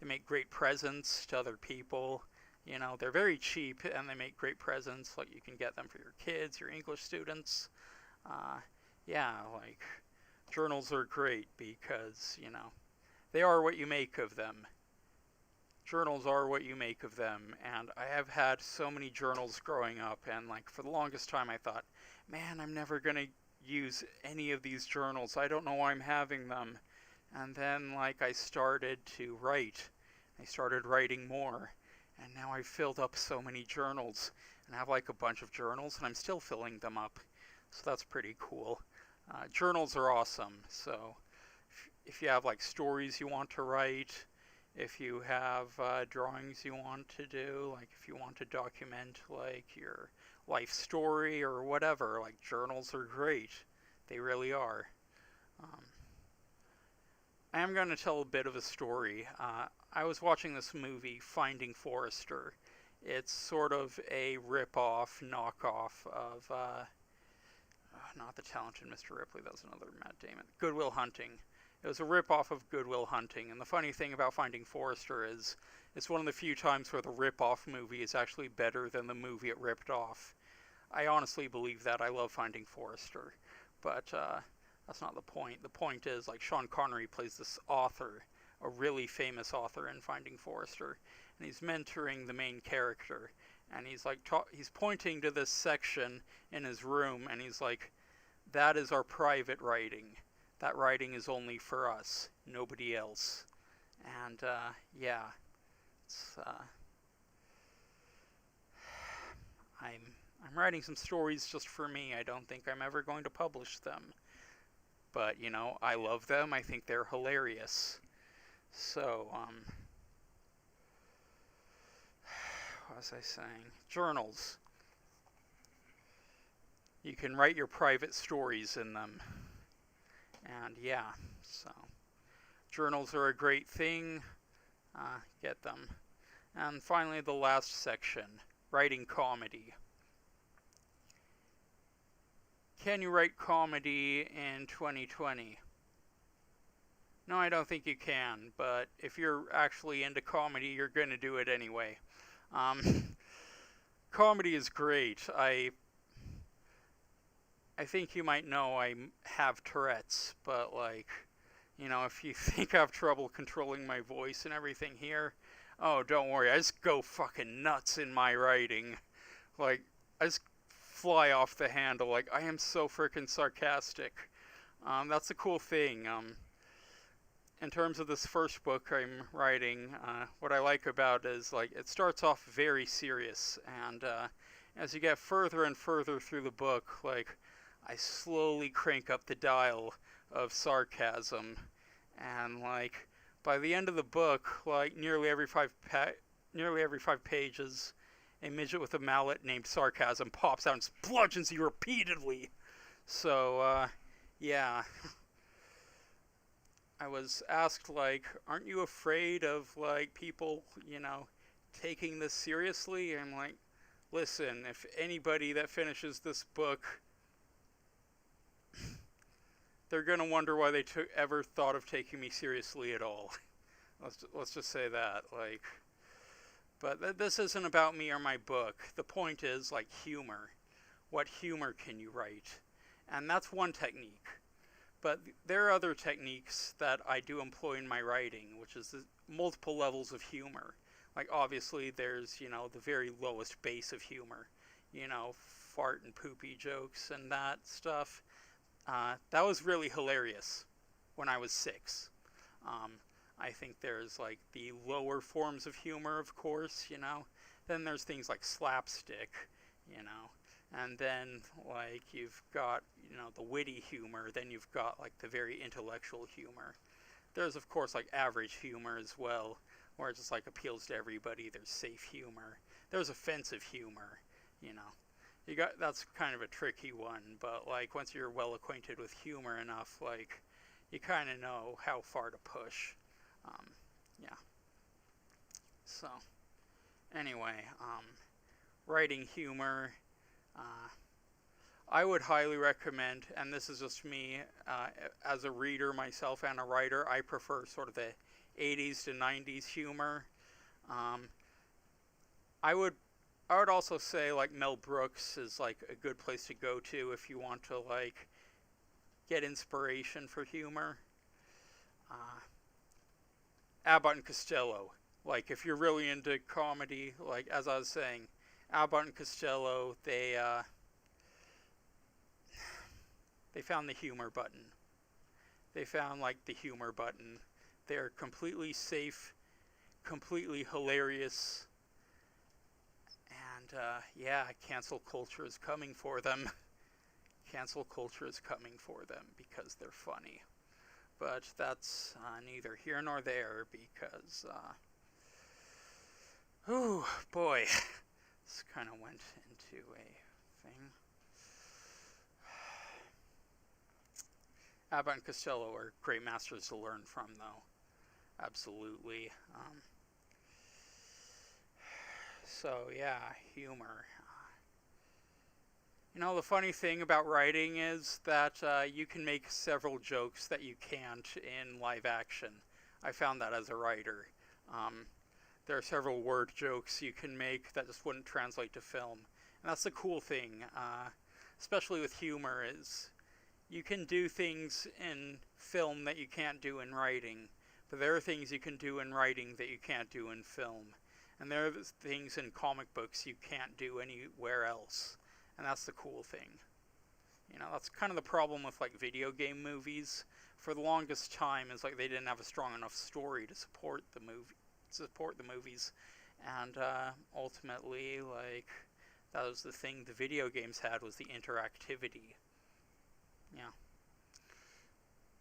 they make great presents to other people. You know, they're very cheap and they make great presents. Like you can get them for your kids, your English students. Uh, yeah, like journals are great because, you know, they are what you make of them. Journals are what you make of them, and I have had so many journals growing up, and like for the longest time I thought, man, I'm never gonna use any of these journals. I don't know why I'm having them. And then like I started to write. I started writing more, and now I've filled up so many journals, and I have like a bunch of journals, and I'm still filling them up. So that's pretty cool. Journals are awesome. So if you have like stories you want to write, if you have drawings you want to do, like if you want to document like your life story or whatever, like journals are great. They really are. Um, I am going to tell a bit of a story. I was watching this movie, Finding Forrester. It's sort of a rip-off, knockoff of, not The Talented Mr. Ripley, that was another Matt Damon, Good Will Hunting. It was a rip-off of Good Will Hunting, and the funny thing about Finding Forrester is it's one of the few times where the rip-off movie is actually better than the movie it ripped off. I honestly believe that. I love Finding Forrester, but that's not the point. The point is, like, Sean Connery plays this author, a really famous author in Finding Forrester, and he's mentoring the main character, and he's like, he's pointing to this section in his room, and he's like, that is our private writing. That writing is only for us, nobody else. And yeah, it's, I'm writing some stories just for me. I don't think I'm ever going to publish them, but you know, I love them. I think they're hilarious. So what was I saying? Journals. You can write your private stories in them. And yeah, so journals are a great thing. Get them. And finally, the last section, writing comedy. Can you write comedy in 2020? No, I don't think you can, but if you're actually into comedy, you're going to do it anyway. Comedy is great. I think you might know I have Tourette's, but like, you know, if you think I have trouble controlling my voice and everything here, oh, don't worry, I just go fucking nuts in my writing. Like, I just fly off the handle. Like, I am so freaking sarcastic. That's the cool thing. In terms of this first book I'm writing, what I like about it is, like, it starts off very serious, and as you get further and further through the book, like, I slowly crank up the dial of sarcasm, and like by the end of the book, like nearly every five pages, a midget with a mallet named Sarcasm pops out and bludgeons you repeatedly. So yeah, I was asked like, aren't you afraid of like people, you know, taking this seriously? And I'm like, listen, if anybody that finishes this book, they're going to wonder why they ever thought of taking me seriously at all. Let's just say that. Like, but this isn't about me or my book. The point is, like, humor. What humor can you write? And that's one technique. But there are other techniques that I do employ in my writing, which is the multiple levels of humor. Like, obviously, there's, you know, the very lowest base of humor. You know, fart and poopy jokes and that stuff. That was really hilarious when I was 6. I think there's like the lower forms of humor, of course, you know. Then there's things like slapstick, you know. And then like you've got, you know, the witty humor. Then you've got like the very intellectual humor. There's of course like average humor as well, where it just like appeals to everybody. There's safe humor. There's offensive humor, you know. That's kind of a tricky one, but like once you're well acquainted with humor enough, like you kind of know how far to push. Yeah. So anyway, writing humor. I would highly recommend, and this is just me as a reader myself and a writer, I prefer sort of the 80s to 90s humor. Um, I would I would also say like Mel Brooks is like a good place to go to if you want to like get inspiration for humor. Uh, Abbott and Costello, like if you're really into comedy, like as I was saying, Abbott and Costello, they found the humor button. They found like the humor button. They're completely safe, completely hilarious, and yeah, cancel culture is coming for them. Cancel culture is coming for them because they're funny. But that's neither here nor there because, oh boy, this kind of went into a thing. Abbott and Costello are great masters to learn from, though. Absolutely. So, yeah, humor. You know, the funny thing about writing is that you can make several jokes that you can't in live action. I found that as a writer. There are several word jokes you can make that just wouldn't translate to film. And that's the cool thing, especially with humor, is you can do things in film that you can't do in writing, but there are things you can do in writing that you can't do in film. And there are things in comic books you can't do anywhere else. And that's the cool thing. You know, that's kind of the problem with like video game movies. For the longest time, is like they didn't have a strong enough story to support the movies, and ultimately, like that was the thing the video games had, was the interactivity. Yeah.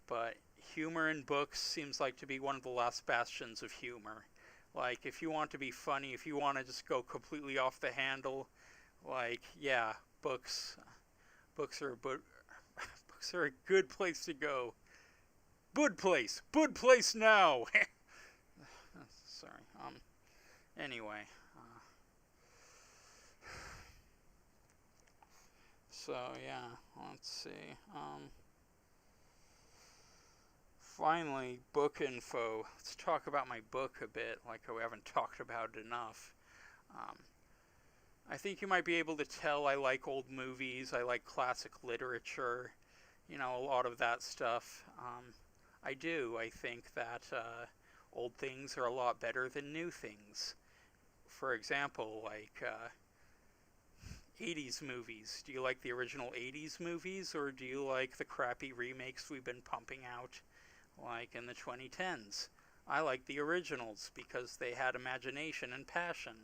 But humor in books seems like to be one of the last bastions of humor. Like if you want to be funny, if you want to just go completely off the handle, like yeah. Books are books are a good place to go. Good place now. Sorry. Anyway. So yeah, let's see. Finally, book info. Let's talk about my book a bit, like we haven't talked about it enough. I think you might be able to tell I like old movies, I like classic literature, you know, a lot of that stuff. I do. I think that old things are a lot better than new things. For example, like 80s movies. Do you like the original 80s movies, or do you like the crappy remakes we've been pumping out, like in the 2010s? I like the originals because they had imagination and passion.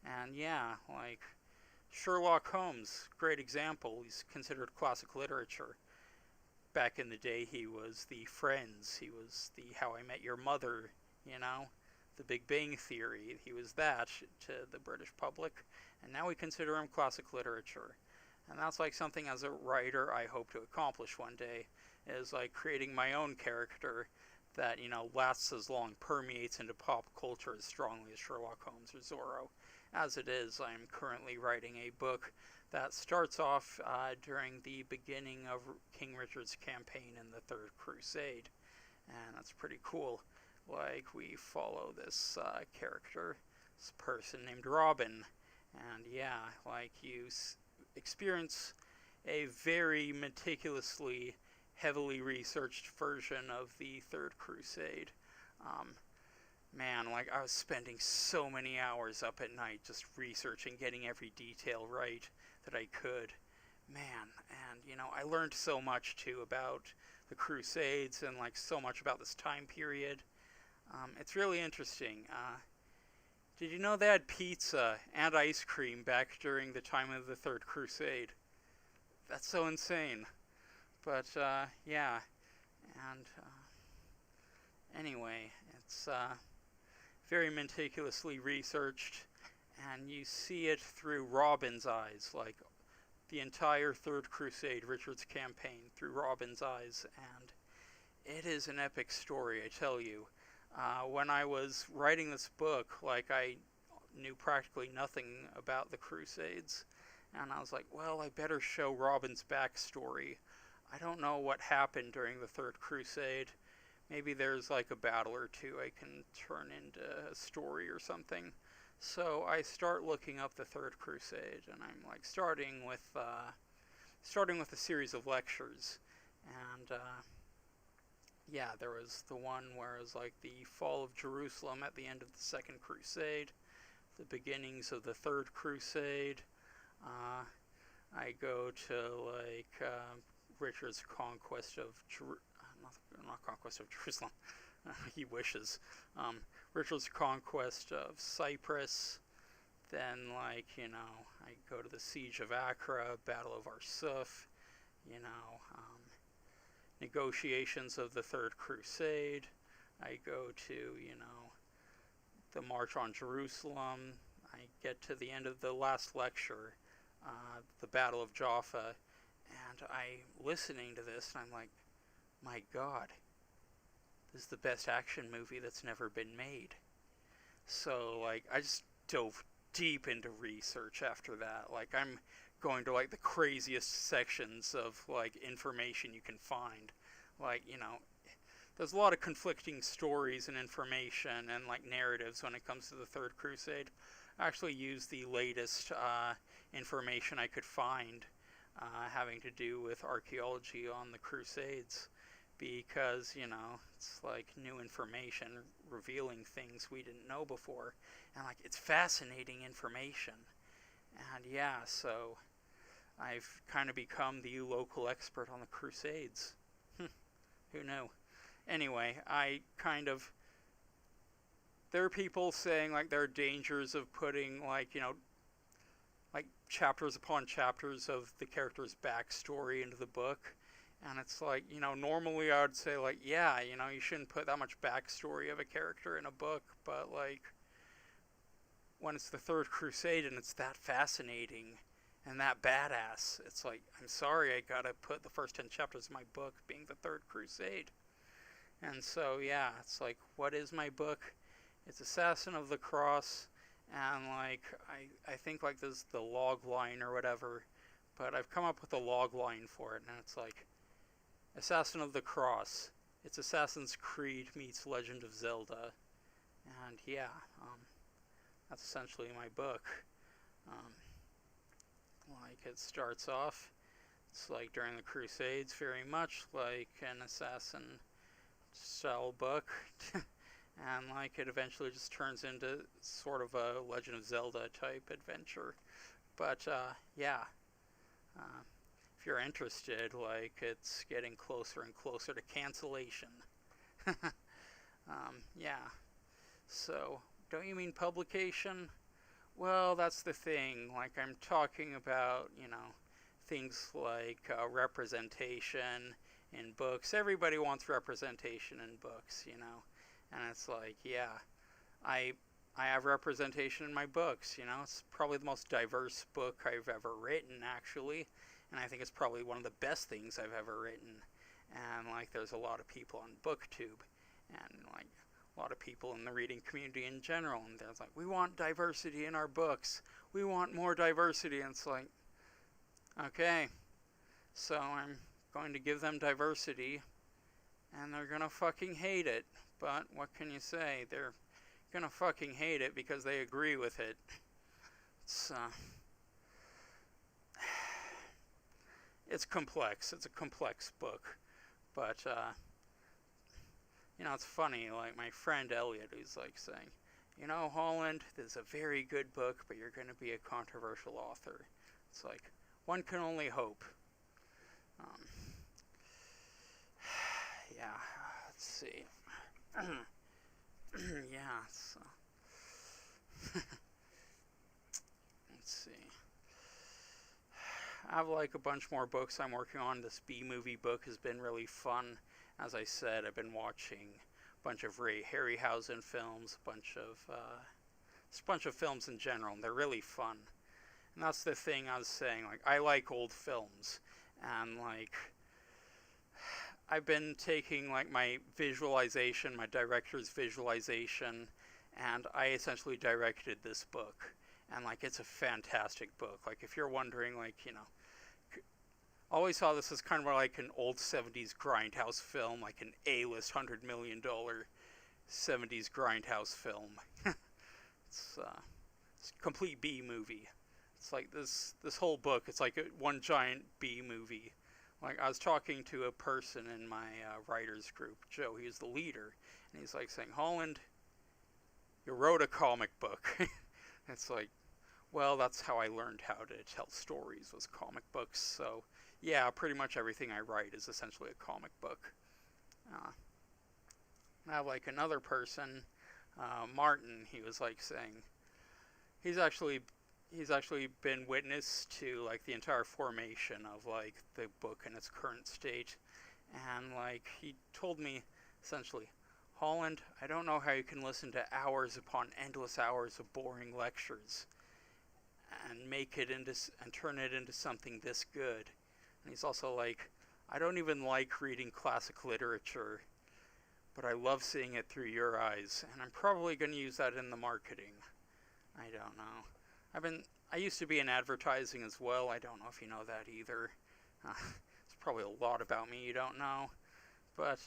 And yeah, like Sherlock Holmes, great example. He's considered classic literature. Back in the day, he was the Friends. He was the How I Met Your Mother, you know, the Big Bang Theory. He was that to the British public. And now we consider him classic literature. And that's like something as a writer I hope to accomplish one day, is like creating my own character that, you know, lasts as long, permeates into pop culture as strongly as Sherlock Holmes or Zorro. As it is, I am currently writing a book that starts off during the beginning of King Richard's campaign in the Third Crusade. And that's pretty cool. Like, we follow this character, this person named Robin. And yeah, like, you experience a very meticulously, heavily researched version of the Third Crusade. Man, like, I was spending so many hours up at night just researching, getting every detail right that I could. Man, and, you know, I learned so much, too, about the Crusades and, like, so much about this time period. It's really interesting. Did you know they had pizza and ice cream back during the time of the Third Crusade? That's so insane. But, yeah. And, anyway, it's, very meticulously researched, and you see it through Robin's eyes, like the entire Third Crusade, Richard's campaign, through Robin's eyes, and it is an epic story, I tell you. When I was writing this book, like, I knew practically nothing about the Crusades, And I was like, well, I better show Robin's backstory. I don't know what happened during the Third Crusade. Maybe there's like a battle or two I can turn into a story or something. So I start looking up the Third Crusade, and I'm like starting with a series of lectures. And yeah, there was the one where it was like the fall of Jerusalem at the end of the Second Crusade, the beginnings of the Third Crusade. I go to like Richard's conquest of not conquest of Jerusalem. He wishes. Richard's conquest of Cyprus. Then, like, I go to the siege of Acre, Battle of Arsuf. Negotiations of the Third Crusade. I go to, the March on Jerusalem. I get to the end of the last lecture, the Battle of Jaffa, and I'm listening to this, and I'm like, my God, this is the best action movie that's never been made. So, like, I just dove deep into research after that. Like, I'm going to, like, the craziest sections of, like, information you can find. Like, there's a lot of conflicting stories and information and, like, narratives when it comes to the Third Crusade. I actually used the latest information I could find having to do with archaeology on the Crusades, because, it's like new information revealing things we didn't know before, and like it's fascinating information. And yeah, so I've kind of become the local expert on the Crusades. Who knew? Anyway, there are people saying like there are dangers of putting like, like chapters upon chapters of the character's backstory into the book. And it's like, normally I would say like, yeah, you shouldn't put that much backstory of a character in a book, but like when it's the Third Crusade and it's that fascinating and that badass, it's like, I'm sorry, I gotta put the first 10 chapters of my book being the Third Crusade. And so, yeah, it's like, what is my book? It's Assassin of the Cross, and like, I think like this is the log line or whatever, but I've come up with a log line for it, and it's like, Assassin of the Cross. It's Assassin's Creed meets Legend of Zelda. And yeah, that's essentially my book. Like, it starts off, it's like during the Crusades, very much like an Assassin style book. And like it eventually just turns into sort of a Legend of Zelda type adventure. But yeah, if you're interested, like it's getting closer and closer to cancellation. Yeah. So, don't you mean publication? Well, that's the thing. Like, I'm talking about, things like representation in books. Everybody wants representation in books, And it's like, yeah, I have representation in my books, It's probably the most diverse book I've ever written, actually. And I think it's probably one of the best things I've ever written. And, like, there's a lot of people on BookTube. And, like, a lot of people in the reading community in general, and there's like, we want diversity in our books, we want more diversity, and it's like, okay, so I'm going to give them diversity, and they're gonna fucking hate it, but what can you say, they're gonna fucking hate it because they agree with it. It's complex, it's a complex book, but it's funny, like my friend Elliot, who's like saying, Holland, this is a very good book, but you're going to be a controversial author. It's like, one can only hope. Yeah, let's see. Yeah, so. Let's see. I have like a bunch more books I'm working on. This B-movie book has been really fun. As I said, I've been watching a bunch of Ray Harryhausen films, just a bunch of films in general, and they're really fun. And that's the thing I was saying, like, I like old films, and, like, I've been taking, like, my director's visualization, and I essentially directed this book. and like it's a fantastic book. Like if you're wondering, like always saw this as kind of like an old 70s grindhouse film, like an A-list $100 million 70s grindhouse film. It's it's a complete B movie. It's like this whole book. It's like one giant B movie. Like I was talking to a person in my writers group, Joe. He was the leader, and he's like saying, "Holland, you wrote a comic book." It's like, well, that's how I learned how to tell stories, was comic books. So yeah, pretty much everything I write is essentially a comic book. I have like another person, Martin. He was like saying he's actually been witness to like the entire formation of like the book in its current state, and like he told me essentially, Holland, I don't know how you can listen to hours upon endless hours of boring lectures and make it into and turn it into something this good. And he's also like, I don't even like reading classic literature, but I love seeing it through your eyes, and I'm probably going to use that in the marketing. I don't know. I used to be in advertising as well. I don't know if you know that either. It's probably a lot about me you don't know. But,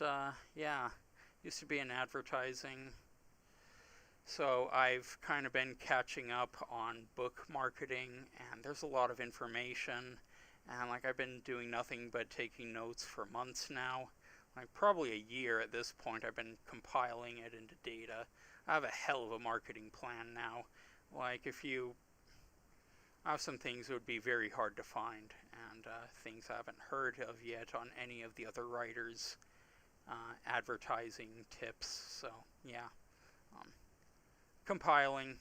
yeah, used to be in advertising. So I've kind of been catching up on book marketing, and there's a lot of information. And, like, I've been doing nothing but taking notes for months now. Like, probably a year at this point. I've been compiling it into data. I have a hell of a marketing plan now. Like, I have some things that would be very hard to find, and things I haven't heard of yet on any of the other writers' advertising tips. So, yeah. Compiling,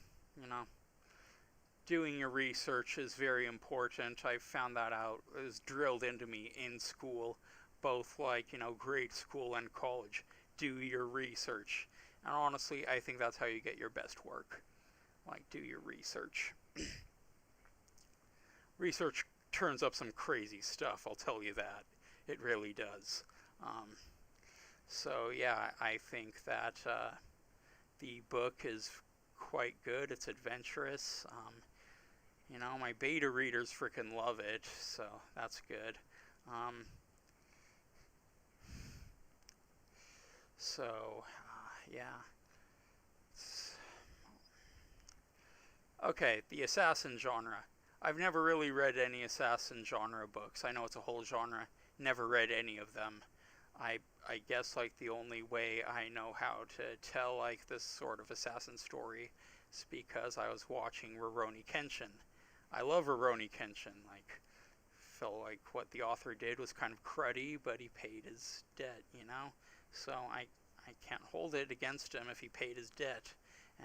doing your research is very important. I found that out. It was drilled into me in school, both like, grade school and college. Do your research. And honestly, I think that's how you get your best work. Like, do your research. Research turns up some crazy stuff, I'll tell you that. It really does. So, yeah, I think that the book is quite good. It's adventurous. My beta readers freaking love it, so that's good. Yeah. Okay, the assassin genre. I've never really read any assassin genre books. I know it's a whole genre. Never read any of them. I guess like the only way I know how to tell like this sort of assassin story is because I was watching Rurouni Kenshin. I love Rurouni Kenshin. Like, felt like what the author did was kind of cruddy, but he paid his debt, So I can't hold it against him if he paid his debt.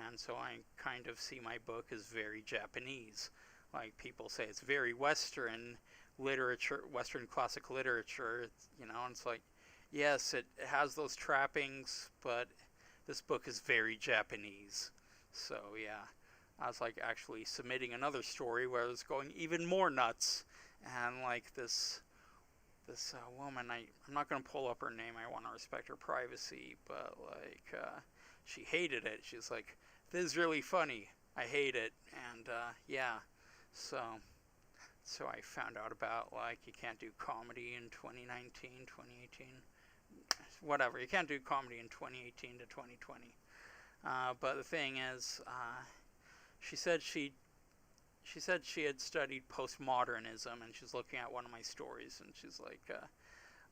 And so I kind of see my book as very Japanese. Like, people say it's very Western literature, Western classic literature, and it's like, yes, it has those trappings, but this book is very Japanese. So, yeah, I was like actually submitting another story where I was going even more nuts, and like this woman, I'm not going to pull up her name, I want to respect her privacy, but like, she hated it. She's like, this is really funny, I hate it, and yeah, so I found out about, like, you can't do comedy in 2019, 2018, whatever, you can't do comedy in 2018 to 2020, but the thing is, she said she had studied postmodernism, and she's looking at one of my stories, and she's like,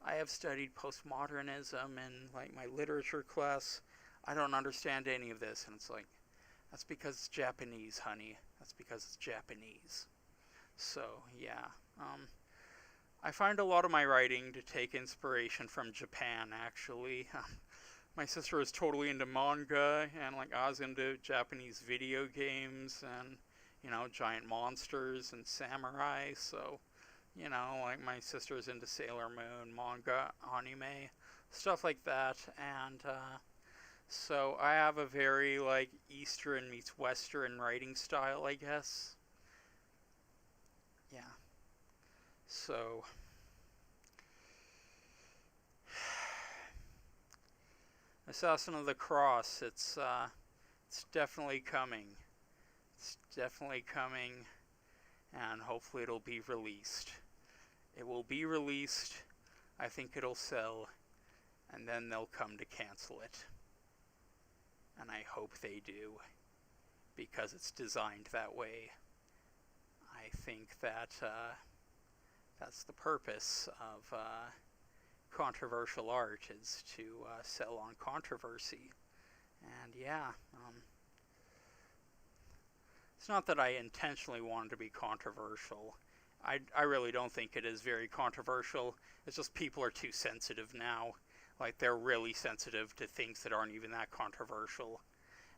I have studied postmodernism in, like, my literature class. I don't understand any of this. And it's like, that's because it's Japanese, honey. That's because it's Japanese. So, yeah. I find a lot of my writing to take inspiration from Japan, actually. My sister was totally into manga, and, like, I was into Japanese video games, and giant monsters and samurai, so, like, my sister's into Sailor Moon, manga, anime, stuff like that, and, so I have a very, like, Eastern meets Western writing style, I guess. Yeah. So, Assassin of the Cross, it's definitely coming. It's definitely coming, and hopefully it'll be released. It will be released, I think it'll sell, and then they'll come to cancel it. And I hope they do, because it's designed that way. I think that that's the purpose of controversial art, is to sell on controversy. And yeah, it's not that I intentionally wanted to be controversial. I really don't think it is very controversial. It's just people are too sensitive now. Like, they're really sensitive to things that aren't even that controversial.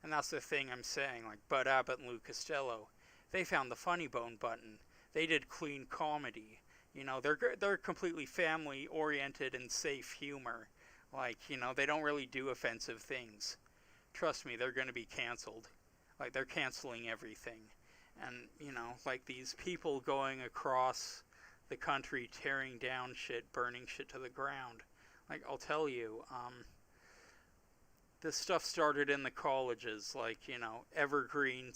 And that's the thing I'm saying. Like, Bud Abbott and Lou Costello, they found the funny bone button. They did clean comedy. You know, they're completely family-oriented and safe humor. Like, you know, they don't really do offensive things. Trust me, they're going to be canceled. Like, they're canceling everything. And, you know, like, these people going across the country tearing down shit, burning shit to the ground. Like, I'll tell you, this stuff started in the colleges, like, you know, Evergreen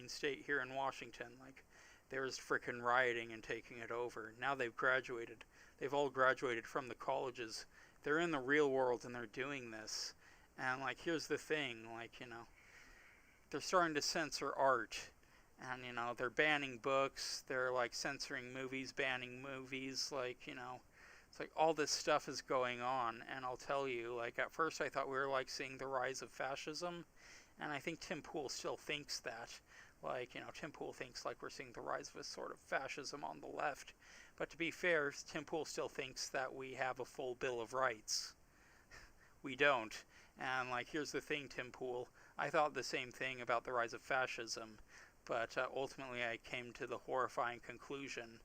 State here in Washington. Like, there was frickin' rioting and taking it over. Now they've graduated. They've all graduated from the colleges. They're in the real world and they're doing this. And, like, here's the thing, like, you know, they're starting to censor art. And, you know, they're banning books. They're, like, censoring movies, banning movies. Like, you know, it's like all this stuff is going on. And I'll tell you, like, at first I thought we were, like, seeing the rise of fascism. And I think Tim Pool still thinks that. Like, you know, Tim Pool thinks, like, we're seeing the rise of a sort of fascism on the left. But to be fair, Tim Pool still thinks that we have a full Bill of Rights. We don't. And, like, here's the thing, Tim Pool. I thought the same thing about the rise of fascism. But ultimately I came to the horrifying conclusion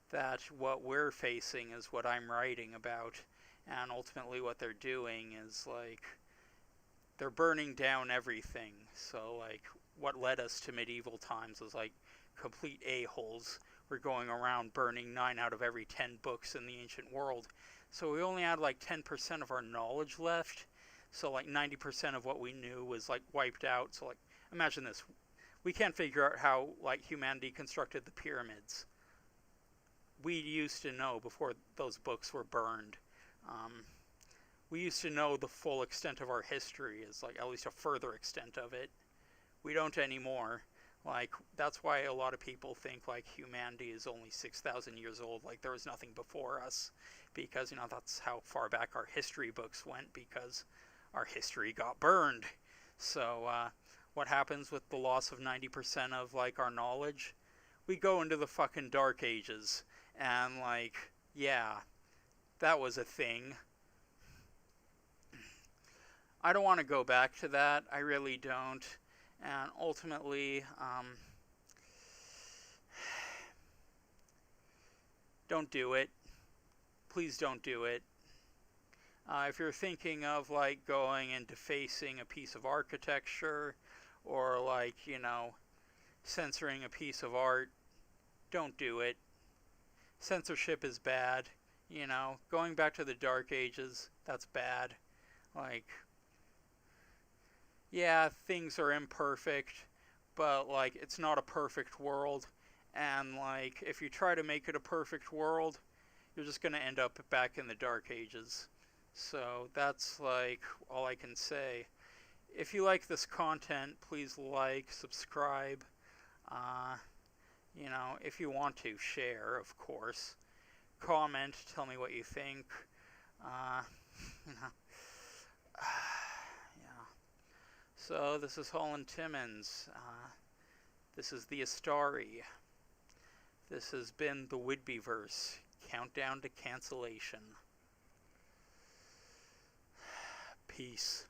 that what we're facing is what I'm writing about. And ultimately what they're doing is, like, they're burning down everything. So, like, what led us to medieval times was, like, complete a-holes. We're going around burning 9 out of every 10 books in the ancient world. So we only had, like, 10% of our knowledge left. So, like, 90% of what we knew was, like, wiped out. So, like, imagine this. We can't figure out how, like, humanity constructed the pyramids. We used to know before those books were burned. We used to know the full extent of our history, is, like, at least a further extent of it. We don't anymore. Like, that's why a lot of people think, like, humanity is only 6,000 years old, like, there was nothing before us. Because, you know, that's how far back our history books went, because our history got burned. So, what happens with the loss of 90% of, like, our knowledge? We go into the fucking Dark Ages. And, like, yeah, that was a thing. I don't want to go back to that. I really don't. And ultimately, don't do it. Please don't do it. If you're thinking of, like, going and defacing a piece of architecture, or, like, you know, censoring a piece of art, don't do it. Censorship is bad. You know, going back to the Dark Ages, that's bad. Like, yeah, things are imperfect, but, like, it's not a perfect world. And, like, if you try to make it a perfect world, you're just going to end up back in the Dark Ages. So that's, like, all I can say. If you like this content, please like, subscribe. You know, if you want to, share, of course. Comment, tell me what you think. You know. Yeah. So, this is Holland Timmons. This is the Astari. This has been the Whidbeyverse. Countdown to cancellation. Peace.